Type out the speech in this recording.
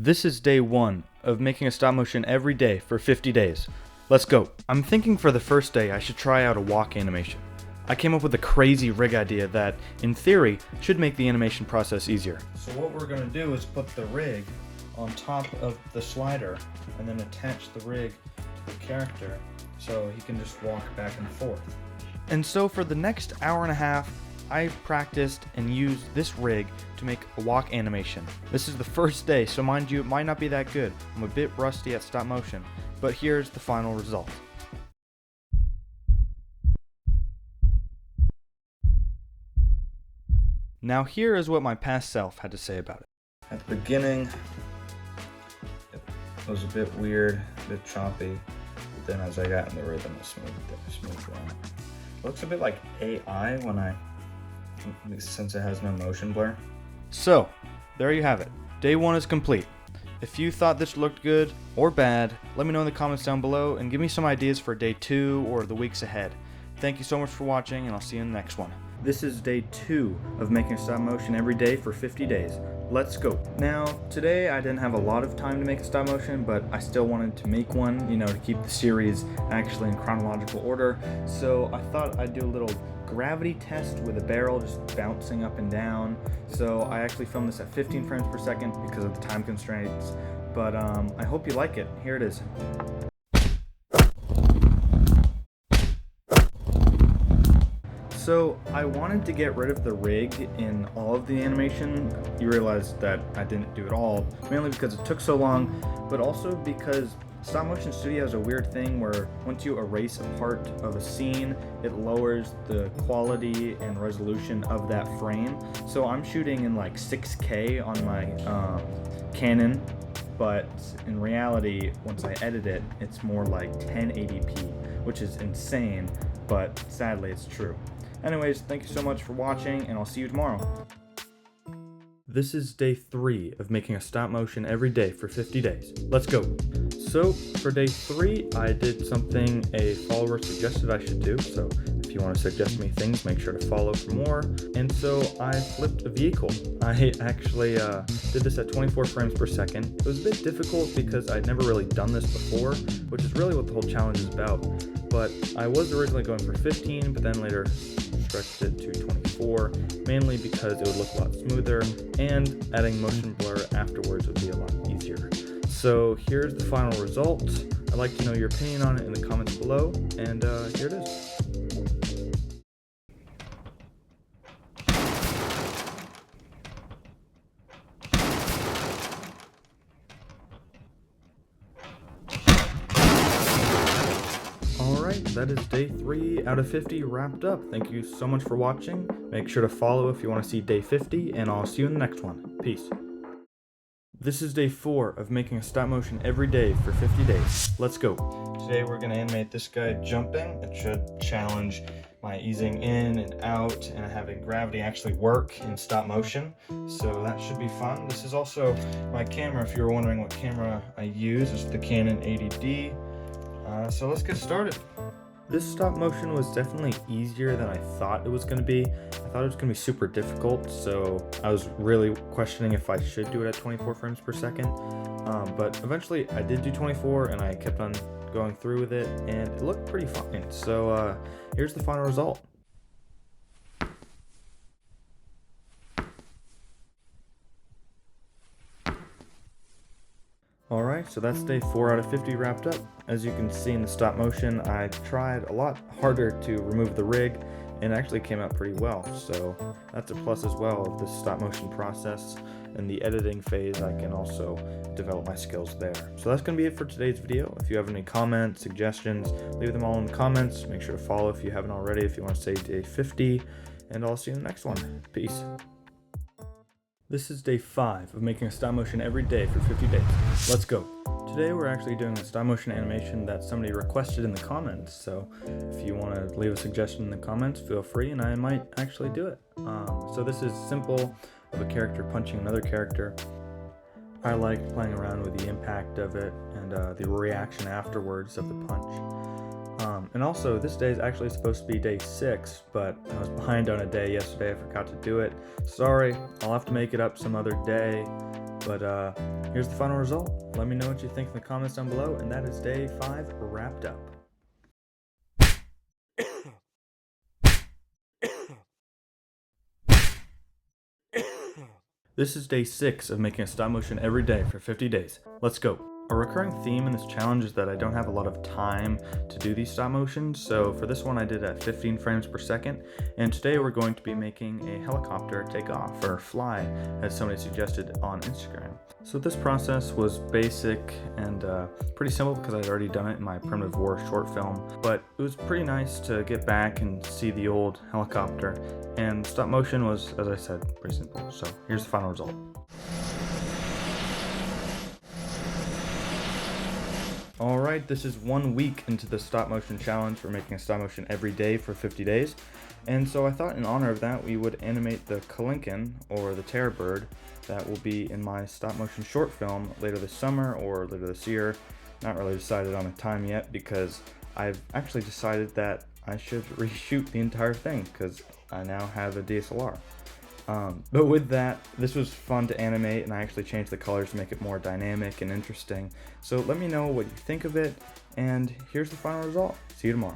This is day 1 of making a stop motion every day for 50 days. Let's go. I'm thinking for the first day I should try out a walk animation. I came up with a crazy rig idea that, in theory, should make the animation process easier. So what we're going to do is put the rig on top of the slider and then attach the rig to the character so he can just walk back and forth. And so for the next hour and a half, I practiced and used this rig to make a walk animation. This is the first day, so mind you, it might not be that good. I'm a bit rusty at stop motion, but here's the final result. Now here is what my past self had to say about it. At the beginning, it was a bit weird, a bit choppy, but then as I got in the rhythm, it smoothed down. It looks a bit like AI since it has no motion blur. So, there you have it. Day 1 is complete. If you thought this looked good or bad, let me know in the comments down below and give me some ideas for day 2 or the weeks ahead. Thank you so much for watching, and I'll see you in the next one. This is day 2 of making stop motion every day for 50 days. Let's go. Now, today I didn't have a lot of time to make a stop motion, but I still wanted to make one, to keep the series actually in chronological order. So I thought I'd do a little gravity test with a barrel just bouncing up and down. So I actually filmed this at 15 frames per second because of the time constraints, but I hope you like it. Here it is. So I wanted to get rid of the rig in all of the animation. You realize that I didn't do it all, mainly because it took so long, but also because Stop Motion Studio has a weird thing where once you erase a part of a scene, it lowers the quality and resolution of that frame. So I'm shooting in like 6K on my Canon, but in reality, once I edit it, it's more like 1080p, which is insane, but sadly it's true. Anyways, thank you so much for watching, and I'll see you tomorrow. This is day 3 of making a stop motion every day for 50 days. Let's go. So for day 3, I did something a follower suggested I should do. So if you want to suggest me things, make sure to follow for more. And so I flipped a vehicle. I actually did this at 24 frames per second. It was a bit difficult because I'd never really done this before, which is really what the whole challenge is about. But I was originally going for 15, but then later stretched it to 24, mainly because it would look a lot smoother, and adding motion blur afterwards would be a lot easier. So here's the final result. I'd like to know your opinion on it in the comments below, and here it is. Alright, that is day 3 out of 50 wrapped up. Thank you so much for watching. Make sure to follow if you want to see day 50, and I'll see you in the next one. Peace. This is day 4 of making a stop motion every day for 50 days. Let's go. Today we're going to animate this guy jumping. It should challenge my easing in and out and having gravity actually work in stop motion. So that should be fun. This is also my camera. If you were wondering what camera I use, it's the Canon 80D. So let's get started. This stop motion was definitely easier than I thought it was going to be. I thought it was going to be super difficult, so I was really questioning if I should do it at 24 frames per second. But eventually I did do 24, and I kept on going through with it, and it looked pretty fine. So here's the final result. Alright, so that's day 4 out of 50 wrapped up. As you can see in the stop motion, I tried a lot harder to remove the rig, and it actually came out pretty well. So that's a plus as well of this stop motion process. In the editing phase, I can also develop my skills there. So that's going to be it for today's video. If you have any comments, suggestions, leave them all in the comments. Make sure to follow if you haven't already, if you want to say day 50, and I'll see you in the next one. Peace. This is day 5 of making a stop motion every day for 50 days. Let's go. Today we're actually doing a stop motion animation that somebody requested in the comments, so if you want to leave a suggestion in the comments, feel free and I might actually do it. So this is simple, of a character punching another character. I like playing around with the impact of it and the reaction afterwards of the punch. And also, this day is actually supposed to be day 6, but I was behind on a day yesterday. I forgot to do it. Sorry, I'll have to make it up some other day. But here's the final result. Let me know what you think in the comments down below, and that is day 5 wrapped up. This is day 6 of making a stop motion every day for 50 days. Let's go. A recurring theme in this challenge is that I don't have a lot of time to do these stop motions, so for this one I did at 15 frames per second, and today we're going to be making a helicopter take off, or fly, as somebody suggested on Instagram. So this process was basic and pretty simple because I'd already done it in my Primitive War short film, but it was pretty nice to get back and see the old helicopter, and stop motion was, as I said, pretty simple. So here's the final result. Alright, this is 1 week into the stop motion challenge for making a stop motion every day for 50 days. And so I thought in honor of that we would animate the Kalinkin, or the terror bird, that will be in my stop motion short film later this summer or later this year. Not really decided on a time yet because I've actually decided that I should reshoot the entire thing because I now have a DSLR. But with that, this was fun to animate, and I actually changed the colors to make it more dynamic and interesting. So let me know what you think of it, and here's the final result. See you tomorrow.